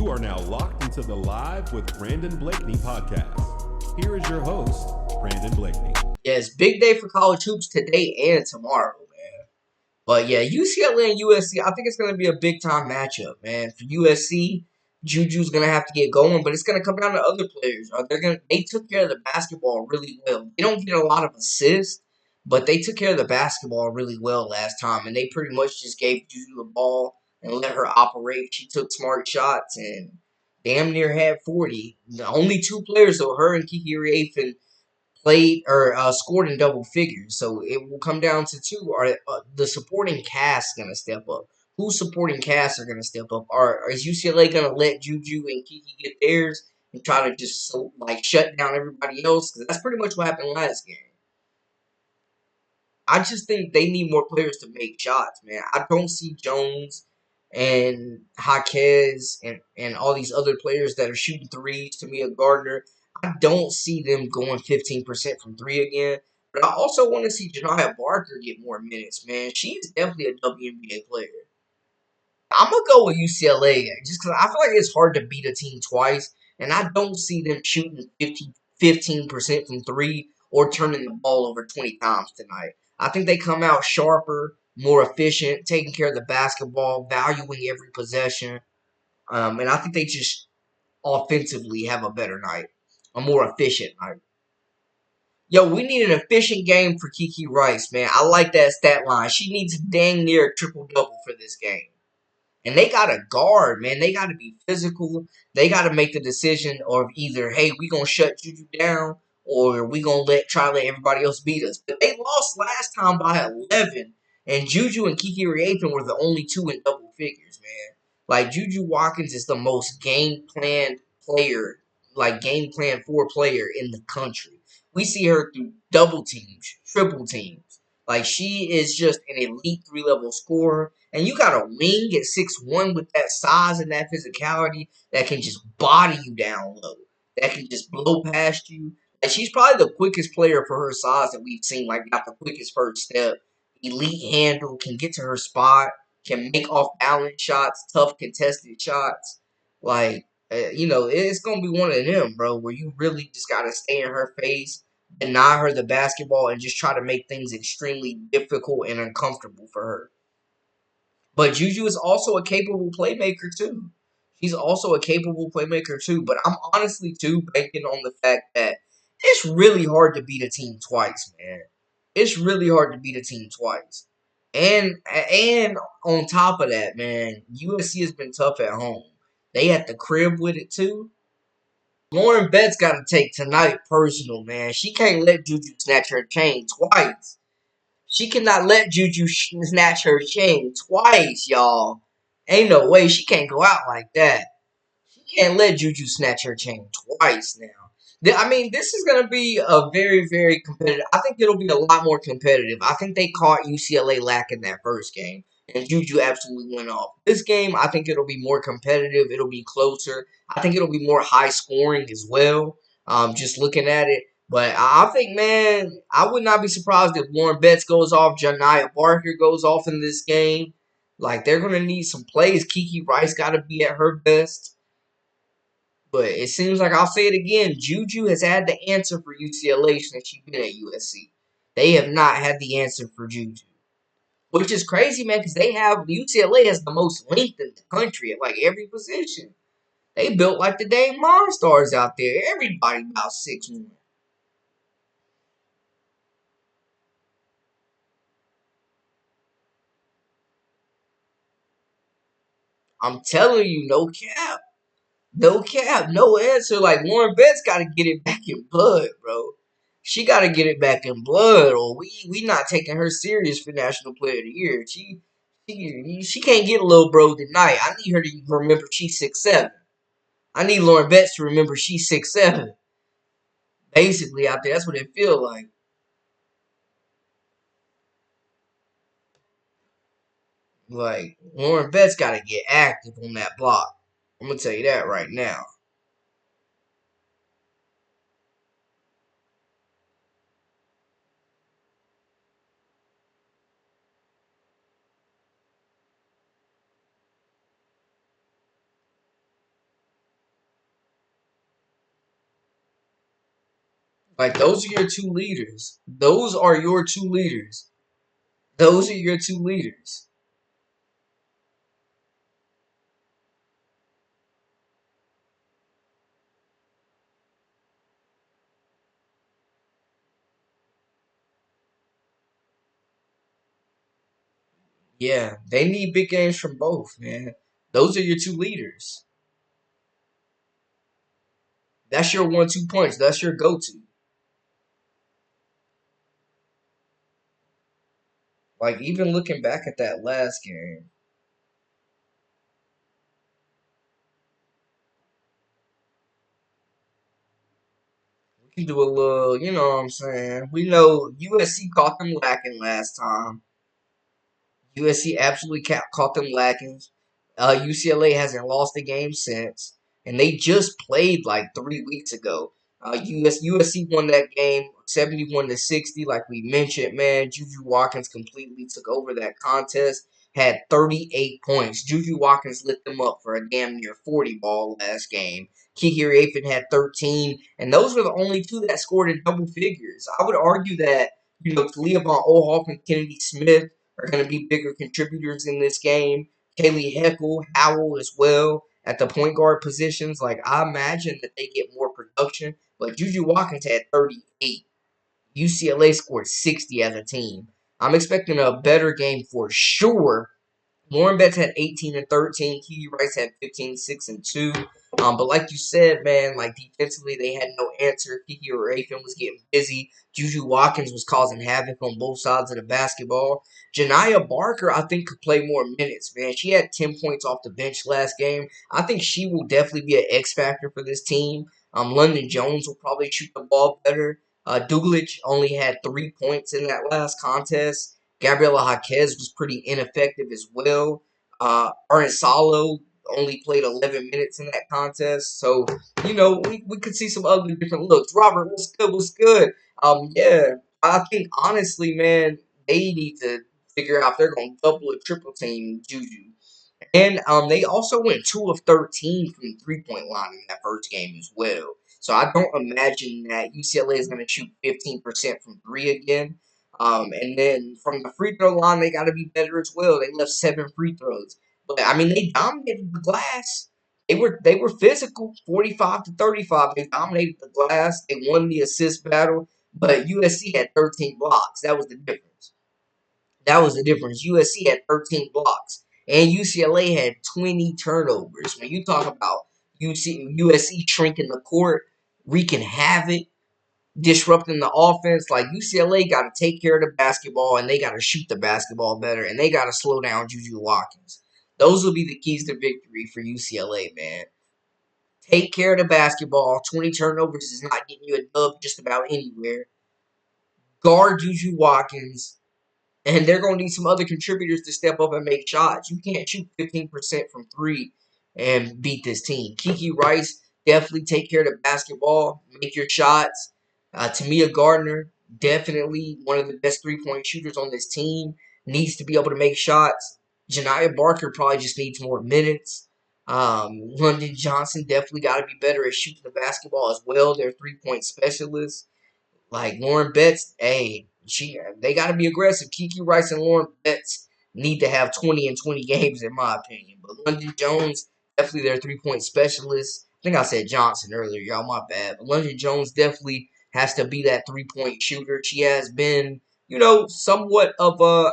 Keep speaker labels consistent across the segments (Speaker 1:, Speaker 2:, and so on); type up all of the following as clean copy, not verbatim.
Speaker 1: You are now locked into the Live with Brandon Blakeney podcast. Here is your host, Brandon Blakeney.
Speaker 2: Yes, big day for college hoops today and tomorrow, man. But yeah, UCLA and USC, I think it's going to be a big time matchup, man. For USC, Juju's going to have to get going, but it's going to come down to other players. They took care of the basketball really well. They don't get a lot of assists, but they took care of the basketball really well last time, and they pretty much just gave Juju the ball and let her operate. She took smart shots and damn near had 40. The only two players, though, her and Kiki played or scored in double figures. So it will come down to two. Are the supporting cast going to step up? Whose supporting cast are going to step up? Is UCLA going to let Juju and Kiki get theirs and try to just shut down everybody else? Because that's pretty much what happened last game. I just think they need more players to make shots, man. I don't see Jones and Jaquez and all these other players that are shooting threes, to me, a Gardner. I don't see them going 15% from three again. But I also want to see Janiah Barker get more minutes, man. She's definitely a WNBA player. I'm going to go with UCLA just because I feel like it's hard to beat a team twice. And I don't see them shooting 15% from three or turning the ball over 20 times tonight. I think they come out sharper, more efficient, taking care of the basketball, valuing every possession. And I think they just offensively have a better night, a more efficient night. Yo, we need an efficient game for Kiki Rice, man. I like that stat line. She needs dang near a triple-double for this game. And they got to guard, man. They got to be physical. They got to make the decision of either, hey, we going to shut Juju down or we going to try to let everybody else beat us. But they lost last time by 11. And Juju and Kiki Riafen were the only two in double figures, man. Like, Juju Watkins is the most game plan for player in the country. We see her through double teams, triple teams. Like, she is just an elite three-level scorer. And you got a wing at 6'1" with that size and that physicality that can just body you down low. That can just blow past you. And she's probably the quickest player for her size that we've seen. Like, got the quickest first step. Elite handle, can get to her spot, can make off-balance shots, tough contested shots. Like, it's going to be one of them, bro, where you really just got to stay in her face, deny her the basketball, and just try to make things extremely difficult and uncomfortable for her. But Juju is also a capable playmaker, too. She's also a capable playmaker, too. But I'm honestly, too, banking on the fact that it's really hard to beat a team twice, man. It's really hard to beat a team twice. And on top of that, man, USC has been tough at home. They at the crib with it, too. Lauren Betts got to take tonight personal, man. She can't let Juju snatch her chain twice. She cannot let Juju snatch her chain twice, y'all. Ain't no way she can't go out like that. She can't let Juju snatch her chain twice now. I mean, this is going to be a very, very competitive. I think it'll be a lot more competitive. I think they caught UCLA lacking that first game, and Juju absolutely went off. This game, I think it'll be more competitive. It'll be closer. I think it'll be more high scoring as well. Just looking at it. But I think, man, I would not be surprised if Lauren Betts goes off, Janiah Barker goes off in this game. Like, they're going to need some plays. Kiki Rice got to be at her best. But it seems like, I'll say it again, Juju has had the answer for UCLA since she's been at USC. They have not had the answer for Juju. Which is crazy, man, because UCLA has the most length in the country at, like, every position. They built like the dang Monstars out there. Everybody about 6'1". I'm telling you, no cap. No cap, no answer. Like, Lauren Betts got to get it back in blood, bro. She got to get it back in blood, or we not taking her serious for National Player of the Year. She can't get a little bro tonight. I need her to remember she's 6'7". I need Lauren Betts to remember she's 6'7". Basically, out there, that's what it feels like. Like, Lauren Betts got to get active on that block. I'm going to tell you that right now. Like those are your two leaders. Those are your two leaders. Those are your two leaders. Yeah, they need big games from both, man. Those are your two leaders. That's your 1-2 punch. That's your go-to. Like even looking back at that last game, we can do a little, you know what I'm saying? We know USC caught them lacking last time. USC absolutely caught them lacking. UCLA hasn't lost a game since, and they just played like 3 weeks ago. USC won that game 71-60, like we mentioned. Man, Juju Watkins completely took over that contest. Had 38 points. Juju Watkins lit them up for a damn near 40 ball last game. Kiki had 13, and those were the only two that scored in double figures. I would argue that Talia Von Ohoff and Kennedy Smith are going to be bigger contributors in this game. Kaylee Heckle, Howell as well at the point guard positions. Like, I imagine that they get more production. But Juju Watkins had 38. UCLA scored 60 as a team. I'm expecting a better game for sure. Lauren Betts had 18 and 13. Kiki Rice had 15, 6 and 2. But like you said, man, like defensively, they had no answer. Kiki Raphan was getting busy. Juju Watkins was causing havoc on both sides of the basketball. Janiyah Barker, I think, could play more minutes, man. She had 10 points off the bench last game. I think she will definitely be an X factor for this team. London Jones will probably shoot the ball better. Douglas only had 3 points in that last contest. Gabriela Jaquez was pretty ineffective as well. Arnsalo only played 11 minutes in that contest. So, we could see some ugly different looks. Robert, what's good? What's good? Yeah, I think honestly, man, they need to figure out if they're going to double or triple team Juju. And they also went 2 of 13 from the 3 point line in that first game as well. So I don't imagine that UCLA is going to shoot 15% from three again. And then from the free throw line, they got to be better as well. They left 7 free throws, but I mean they dominated the glass. They were physical, 45-35. They dominated the glass. They won the assist battle, but USC had 13 blocks. That was the difference. That was the difference. USC had 13 blocks, and UCLA had 20 turnovers. When you talk about USC shrinking the court, wreaking havoc, disrupting the offense, like UCLA got to take care of the basketball, and they got to shoot the basketball better, and they got to slow down Juju Watkins. Those will be the keys to victory for UCLA, man. Take care of the basketball. 20 turnovers is not getting you a dub just about anywhere. Guard Juju Watkins. And they're going to need some other contributors to step up and make shots. You can't shoot 15% from three and beat this team. Kiki Rice, definitely take care of the basketball, make your shots. Tamia Gardner, definitely one of the best 3 point shooters on this team, needs to be able to make shots. Janiyah Barker probably just needs more minutes. London Johnson definitely got to be better at shooting the basketball as well. They're 3 point specialists. Like Lauren Betts, hey, they got to be aggressive. Kiki Rice and Lauren Betts need to have 20 and 20 games, in my opinion. But London Jones, definitely their 3 point specialist. I think I said Johnson earlier, y'all, my bad. But London Jones definitely has to be that 3 point shooter. She has been, somewhat of a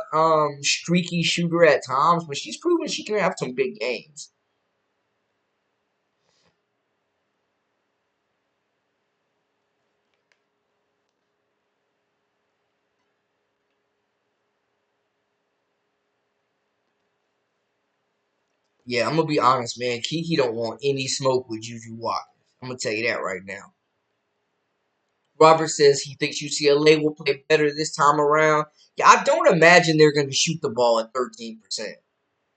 Speaker 2: streaky shooter at times, but she's proven she can have some big games. Yeah, I'm gonna be honest, man. Kiki don't want any smoke with Juju Watkins. I'm gonna tell you that right now. Robert says he thinks UCLA will play better this time around. Yeah, I don't imagine they're going to shoot the ball at 13%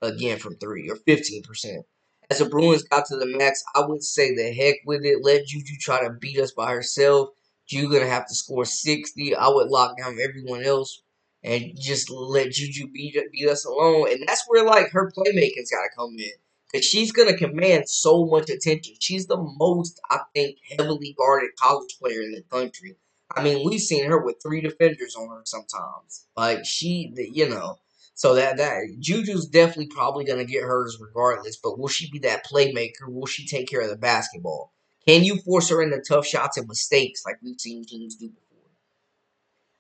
Speaker 2: again from three or 15%. As the Bruins got to the max, I would say the heck with it. Let Juju try to beat us by herself. Juju going to have to score 60. I would lock down everyone else and just let Juju beat us alone. And that's where, like, her playmaking's got to come in. Because she's going to command so much attention. She's the most, I think, heavily guarded college player in the country. I mean, we've seen her with 3 defenders on her sometimes. Like so that Juju's definitely probably gonna get hers regardless. But will she be that playmaker? Will she take care of the basketball? Can you force her into tough shots and mistakes like we've seen teams do before?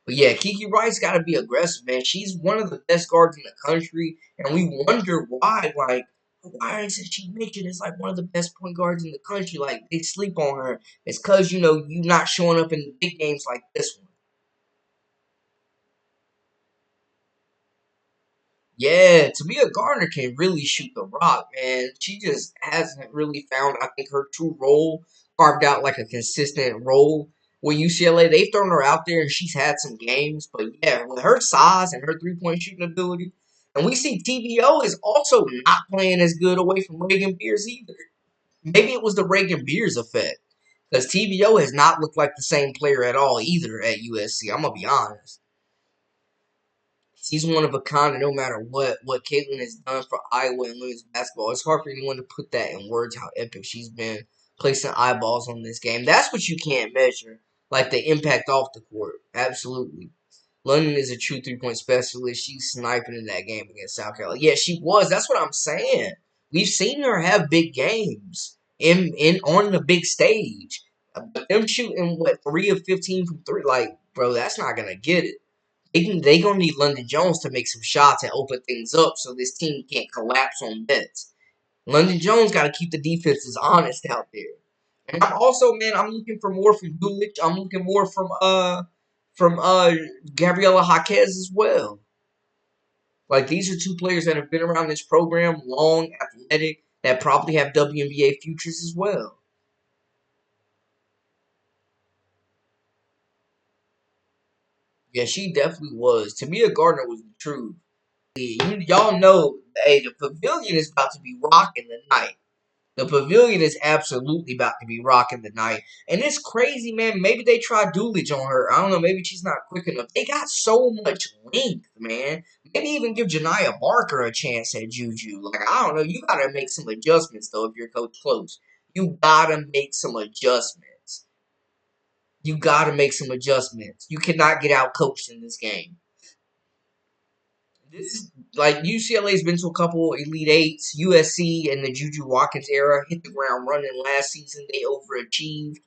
Speaker 2: But yeah, Kiki Wright's got to be aggressive, man. She's one of the best guards in the country, and we wonder why. Like, why isn't she mentioned as like one of the best point guards in the country? Like, they sleep on her. It's because you not showing up in the big games like this one. Yeah, Tamia Gardner can really shoot the rock, man. She just hasn't really found, I think, her true role, carved out like a consistent role. With UCLA, they've thrown her out there and she's had some games, but yeah, with her size and her 3 point shooting ability, and we see TVO is also not playing as good away from Reagan Beers either. Maybe it was the Reagan Beers effect, because TVO has not looked like the same player at all either at USC. I'm gonna be honest. She's one of a kind, and no matter what Caitlin has done for Iowa and women's basketball, it's hard for anyone to put that in words how epic she's been placing eyeballs on this game. That's what you can't measure, like the impact off the court. Absolutely. London is a true 3 point specialist. She's sniping in that game against South Carolina. Yeah, she was. That's what I'm saying. We've seen her have big games in on the big stage. But them shooting what 3 of 15 from three, like bro, that's not gonna get it. They gonna need London Jones to make some shots and open things up so this team can't collapse on bets. London Jones got to keep the defenses honest out there. And I'm also, man, I'm looking for more from Dulich. I'm looking more from Gabriela Jaquez as well. Like these are 2 players that have been around this program long, athletic, that probably have WNBA futures as well. Yeah, she definitely was. Tamia Gardner was the truth. Y'all know, hey, the pavilion is about to be rocking tonight. The pavilion is absolutely about to be rocking tonight. And it's crazy, man. Maybe they tried Doolittle on her. I don't know. Maybe she's not quick enough. They got so much length, man. Maybe even give Janiyah Barker a chance at Juju. Like, I don't know. You got to make some adjustments, though, if you're Coach Close. You got to make some adjustments. You got to make some adjustments. You cannot get out coached in this game. This is like UCLA's been to a couple Elite Eights. USC in the Juju Watkins era hit the ground running last season. They overachieved.